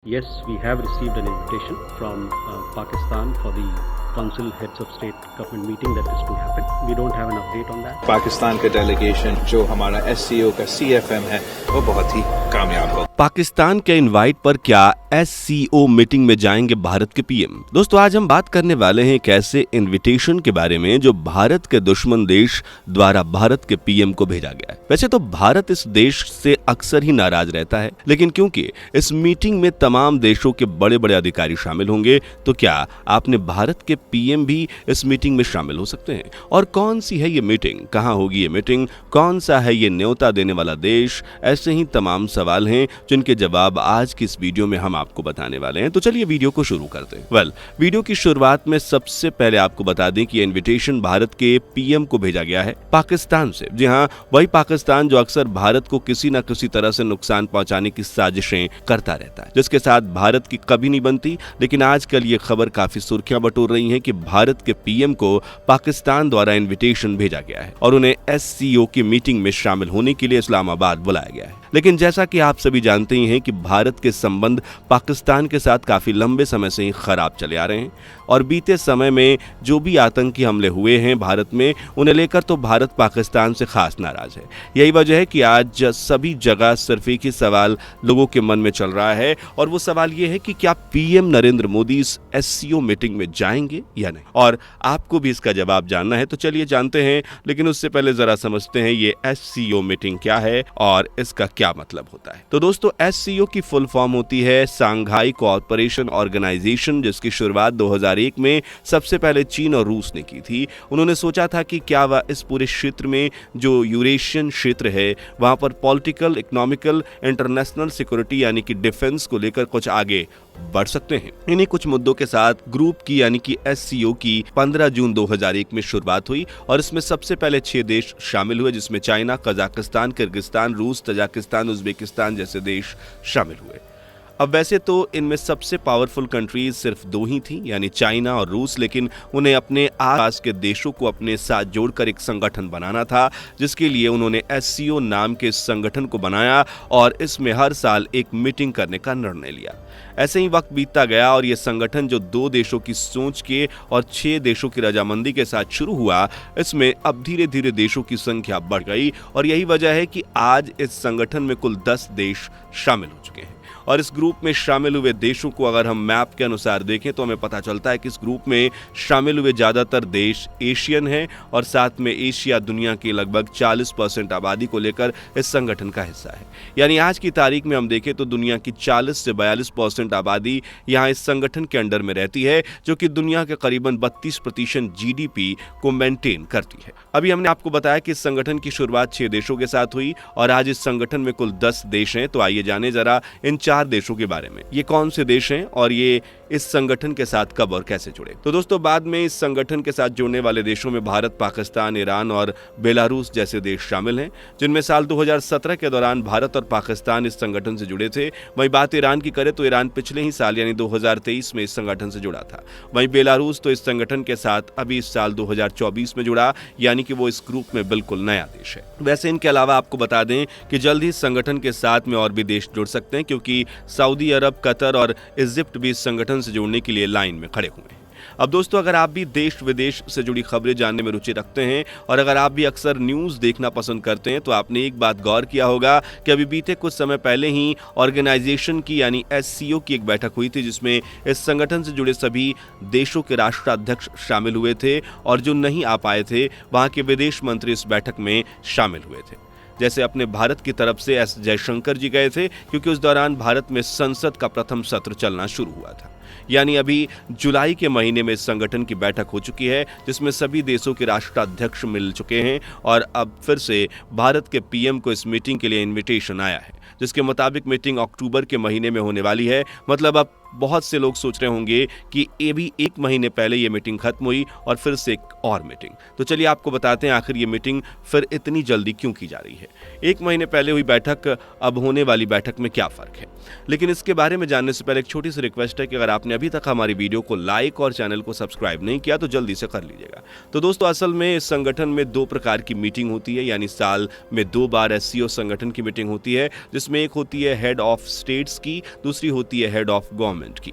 Yes, we have received an invitation from Pakistan for the Council Heads of State Government meeting that is to happen. We don't have an update on that. Pakistan का delegation जो हमारा SCO का CFM है वो बहुत ही कामयाब हो। पाकिस्तान के इनवाइट पर क्या SCO मीटिंग में जाएंगे भारत के पीएम। दोस्तों आज हम बात करने वाले हैं एक ऐसे इनविटेशन के बारे में जो भारत के दुश्मन देश द्वारा भारत के पीएम को भेजा गया है। वैसे तो भारत इस देश से अक्सर ही नाराज रहता है, लेकिन क्योंकि इस मीटिंग में तमाम देशों के बड़े बड़े अधिकारी शामिल होंगे तो क्या आपने भारत के पीएम भी इस मीटिंग में शामिल हो सकते हैं। और कौन सी है ये मीटिंग, कहां होगी ये मीटिंग, कौन सा है ये न्योता देने वाला देश, ऐसे ही तमाम सवाल हैं जिनके जवाब आज की इस वीडियो में हम आपको बताने वाले हैं। तो चलिए वीडियो को शुरू करते हैं। वीडियो की शुरुआत में सबसे पहले आपको बता दें कि ये इन्विटेशन भारत के पीएम को भेजा गया है पाकिस्तान से। जी हाँ, वही पाकिस्तान जो अक्सर भारत को किसी न किसी तरह से नुकसान पहुंचाने की साजिशें करता रहता है, जिसके साथ भारत की कभी नहीं बनती। लेकिन आजकल ये खबर काफी सुर्खियां बटोर रही है कि भारत के पीएम को पाकिस्तान द्वारा इन्विटेशन भेजा गया है और उन्हें SCO की मीटिंग में शामिल होने के लिए इस्लामाबाद बुलाया गया है। लेकिन जैसा कि आप सभी जानते ही हैं कि भारत के संबंध पाकिस्तान के साथ काफी लंबे समय से ही खराब चले आ रहे हैं और बीते समय में जो भी आतंकी हमले हुए हैं भारत में, उन्हें लेकर तो भारत पाकिस्तान से खास नाराज है। यही वजह है कि आज सभी जगह सिर्फ एक ही सवाल लोगों के मन में चल रहा है और वो सवाल ये है कि क्या पीएम नरेंद्र मोदी इस SCO मीटिंग में जाएंगे या नहीं। और आपको भी इसका जवाब जानना है, तो चलिए जानते हैं। लेकिन उससे पहले जरा समझते हैं ये SCO मीटिंग क्या है और इसका क्या मतलब होता है। तो दोस्तों SCO की फुल फॉर्म होती है सांघाई कोऑपरेशन ऑर्गेनाइजेशन, जिसकी शुरुआत 2001 में सबसे पहले चीन और रूस ने की थी। उन्होंने सोचा था कि क्या वह इस पूरे क्षेत्र में जो यूरेशियन क्षेत्र है वहां पर पॉलिटिकल, इकोनॉमिकल, इंटरनेशनल सिक्योरिटी यानी कि डिफेंस को लेकर कुछ आगे बढ़ सकते हैं। इन्हीं कुछ मुद्दों के साथ ग्रुप की यानी कि SCO की 15 जून 2001 में शुरुआत हुई और इसमें सबसे पहले 6 देश शामिल हुए, जिसमें चाइना, कजाकिस्तान, किर्गिस्तान, रूस, तजाकिस्तान, उज्बेकिस्तान जैसे देश शामिल हुए। अब वैसे तो इनमें सबसे पावरफुल कंट्रीज सिर्फ 2 ही थी, यानी चाइना और रूस, लेकिन उन्हें अपने आसपास के देशों को अपने साथ जोड़कर एक संगठन बनाना था, जिसके लिए उन्होंने SCO नाम के संगठन को बनाया और इसमें हर साल एक मीटिंग करने का निर्णय लिया। ऐसे ही वक्त बीतता गया और यह संगठन जो 2 देशों की सोच के और 6 देशों की रजामंदी के साथ शुरू हुआ, इसमें अब धीरे धीरे देशों की संख्या बढ़ गई और यही वजह है कि आज इस संगठन में कुल 10 देश शामिल हो चुके हैं। और इस ग्रुप में शामिल हुए देशों को अगर हम मैप के अनुसार देखें तो हमें पता चलता है कि इस ग्रुप में शामिल हुए ज्यादातर देश एशियन हैं और साथ में एशिया दुनिया की लगभग 40% आबादी को लेकर इस संगठन का हिस्सा है। यानी आज की तारीख में हम देखें तो दुनिया की 40 से 42% आबादी यहाँ इस संगठन के अंडर में रहती है, जो कि दुनिया के करीबन 32% GDP को मेंटेन करती है। अभी हमने आपको बताया कि इस संगठन की शुरुआत 6 देशों के साथ हुई और आज इस संगठन में कुल 10 देश हैं। तो आइए जाने जरा इन 4 देशों के बारे में। ये कौन से देश हैं और ये इस संगठन के साथ कब और कैसे जुड़े। तो दोस्तों बाद में इस संगठन के साथ जुड़ने वाले देशों में भारत, पाकिस्तान, ईरान और बेलारूस जैसे देश शामिल हैं, जिनमें साल 2017 के दौरान भारत और पाकिस्तान इस संगठन से जुड़े थे। वहीं बात ईरान की करें तो ईरान पिछले ही साल यानी 2023 में इस संगठन से जुड़ा था। वहीं बेलारूस तो इस संगठन के साथ अभी इस साल 2024 में जुड़ा, यानी कि वो इस ग्रुप में बिल्कुल नया देश है। वैसे इनके अलावा आपको बता दें कि जल्द ही इस संगठन के साथ में और भी देश जुड़ सकते हैं, क्योंकि सऊदी अरब, कतर और इजिप्ट भी इस संगठन से जुड़ने के लिए लाइन में खड़े हुए हैं। अब दोस्तों अगर आप भी देश विदेश से जुड़ी खबरें जानने में रुचि रखते हैं और अगर आप भी अक्सर न्यूज़ देखना पसंद करते हैं तो आपने एक बात गौर किया होगा कि अभी बीते कुछ समय पहले ही ऑर्गेनाइजेशन की यानी SCO की एक बैठक हुई थी, जिसमें इस संगठन से जुड़े सभी देशों के राष्ट्राध्यक्ष शामिल हुए थे और जो नहीं आ पाए थे वहां के विदेश मंत्री इस बैठक में शामिल हुए थे। जैसे अपने भारत की तरफ से S जयशंकर जी गए थे, क्योंकि उस दौरान भारत में संसद का प्रथम सत्र चलना शुरू हुआ था। यानी अभी जुलाई के महीने में इस संगठन की बैठक हो चुकी है, जिसमें सभी देशों के राष्ट्राध्यक्ष मिल चुके हैं और अब फिर से भारत के पीएम को इस मीटिंग के लिए इन्विटेशन आया है, जिसके मुताबिक मीटिंग अक्टूबर के महीने में होने वाली है। मतलब अब बहुत से लोग सोच रहे होंगे कि ये भी 1 महीने पहले ये मीटिंग खत्म हुई और फिर से एक और मीटिंग। तो चलिए आपको बताते हैं आखिर ये मीटिंग फिर इतनी जल्दी क्यों की जा रही है। 1 महीने पहले हुई बैठक अब होने वाली बैठक में क्या फर्क है, लेकिन इसके बारे में जानने से पहले एक छोटी सी रिक्वेस्ट है कि अगर आपने अभी तक हमारी वीडियो को लाइक और चैनल को सब्सक्राइब नहीं किया तो जल्दी से कर लीजिएगा। तो दोस्तों असल में इस संगठन में 2 प्रकार की मीटिंग होती है, यानी साल में 2 बार SCO संगठन की मीटिंग होती है, जिसमें एक होती है हेड ऑफ स्टेट्स की, दूसरी होती है हेड ऑफ गवर्नमेंट की।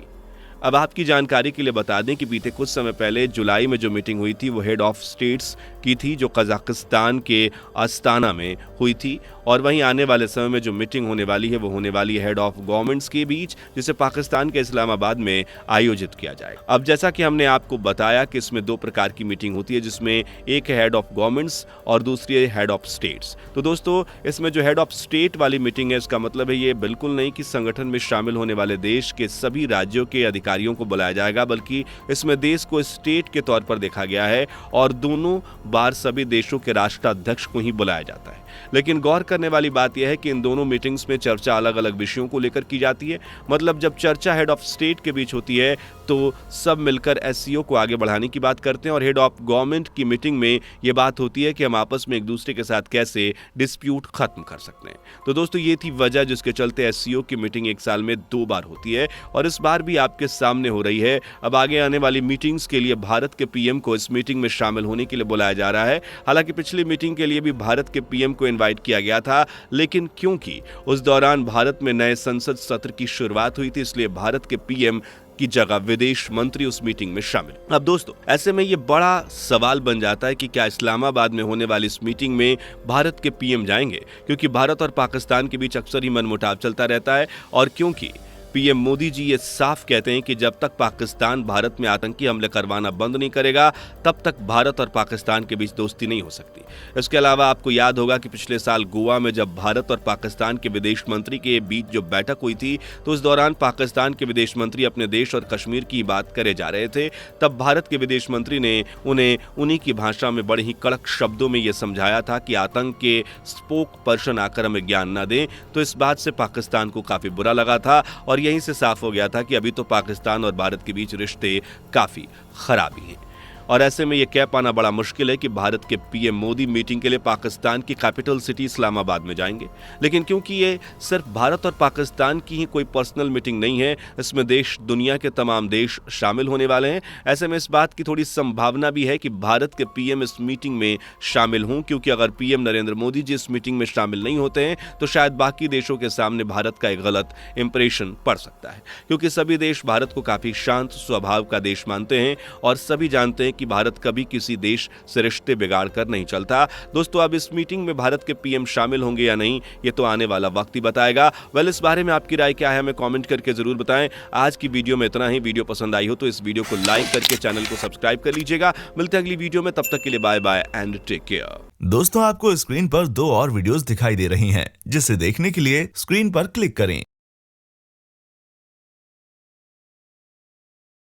अब आपकी जानकारी के लिए बता दें कि बीते कुछ समय पहले जुलाई में जो मीटिंग हुई थी वो हेड ऑफ स्टेट्स की थी, जो कजाकिस्तान के अस्ताना में हुई थी, और वहीं आने वाले समय में जो मीटिंग होने वाली है वो होने वाली है हेड ऑफ गवर्नमेंट्स के बीच, जिसे पाकिस्तान के इस्लामाबाद में आयोजित किया जाएगा। अब जैसा कि हमने आपको बताया कि इसमें 2 प्रकार की मीटिंग होती है, जिसमें एक है हेड ऑफ गवर्नमेंट्स और दूसरी है हेड ऑफ स्टेट्स। तो दोस्तों इसमें जो हेड ऑफ स्टेट वाली मीटिंग है, इसका मतलब है ये बिल्कुल नहीं कि संगठन में शामिल होने वाले देश के सभी राज्यों के अधिकारियों को बुलाया जाएगा, बल्कि इसमें देश को स्टेट के तौर पर देखा गया है और दोनों बार सभी देशों के राष्ट्राध्यक्ष को ही बुलाया जाता है। लेकिन गौर करने वाली बात यह है कि इन दोनों मीटिंग्स में चर्चा अलग अलग विषयों को लेकर की जाती है। मतलब जब चर्चा हेड ऑफ स्टेट के बीच होती है तो सब मिलकर SCO को आगे बढ़ाने की बात करते हैं, और हेड ऑफ गवर्नमेंट की मीटिंग में यह बात होती है कि हम आपस में एक दूसरे के साथ कैसे डिस्प्यूट खत्म कर सकते हैं। तो दोस्तों ये थी वजह जिसके चलते SCO की मीटिंग 1 साल में 2 बार होती है, और इस बार भी आपके सामने हो रही है। अब आगे आने वाली मीटिंग्स के लिए भारत के PM को इस मीटिंग में शामिल होने के लिए बुलाया जा रहा है। हालांकि पिछली मीटिंग के लिए भी भारत के PM को इनवाइट किया गया था, लेकिन क्योंकि उस दौरान भारत में नए संसद सत्र की शुरुआत हुई थी, इसलिए भारत के PM की जगह विदेश मंत्री उस मीटिंग में शामिल। अब दोस्तों ऐसे में यह बड़ा सवाल बन जाता है कि क्या इस्लामाबाद में होने वाली इस मीटिंग में भारत के PM जाएंगे, क्योंकि भारत और पाकिस्तान के बीच अक्सर ही मनमुटाव चलता रहता है, और क्योंकि PM मोदी जी ये साफ कहते हैं कि जब तक पाकिस्तान भारत में आतंकी हमले करवाना बंद नहीं करेगा तब तक भारत और पाकिस्तान के बीच दोस्ती नहीं हो सकती। इसके अलावा आपको याद होगा कि पिछले साल गोवा में जब भारत और पाकिस्तान के विदेश मंत्री के बीच जो बैठक हुई थी, तो उस दौरान पाकिस्तान के विदेश मंत्री अपने देश और कश्मीर की बात करे जा रहे थे। तब भारत के विदेश मंत्री ने उन्हें उन्हीं की भाषा में बड़े ही कड़क शब्दों में यह समझाया था कि आतंक के स्पोक पर्सन आकर हमें ज्ञान न दें। तो इस बात से पाकिस्तान को काफी बुरा लगा था, और यहीं से साफ हो गया था कि अभी तो पाकिस्तान और भारत के बीच रिश्ते काफी खराब हैं। और ऐसे में यह कह पाना बड़ा मुश्किल है कि भारत के PM मोदी मीटिंग के लिए पाकिस्तान की कैपिटल सिटी इस्लामाबाद में जाएंगे। लेकिन क्योंकि ये सिर्फ भारत और पाकिस्तान की ही कोई पर्सनल मीटिंग नहीं है, इसमें देश दुनिया के तमाम देश शामिल होने वाले हैं। ऐसे में इस बात की थोड़ी संभावना भी है कि भारत के PM इस मीटिंग में शामिल हों, क्योंकि अगर PM नरेंद्र मोदी जी इस मीटिंग में शामिल नहीं होते हैं तो शायद बाकी देशों के सामने भारत का एक गलत इंप्रेशन पड़ सकता है, क्योंकि सभी देश भारत को काफी शांत स्वभाव का देश मानते हैं, और सभी जानते हैं कि भारत कभी किसी देश से रिश्ते बिगाड़ कर नहीं चलता। दोस्तों अब इस मीटिंग में भारत के PM शामिल होंगे या नहीं, ये तो आने वाला वक्त ही बताएगा। वेल, इस बारे में आपकी राय क्या है हमें कमेंट करके जरूर बताएं। आज की वीडियो में इतना ही। वीडियो पसंद आई हो तो इस वीडियो को लाइक करके चैनल को सब्सक्राइब कर लीजिएगा। मिलते हैं अगली वीडियो में, तब तक के लिए bye bye and take care. दोस्तों आपको स्क्रीन पर 2 और वीडियोस दिखाई दे रही हैं, जिसे देखने के लिए स्क्रीन पर क्लिक करें।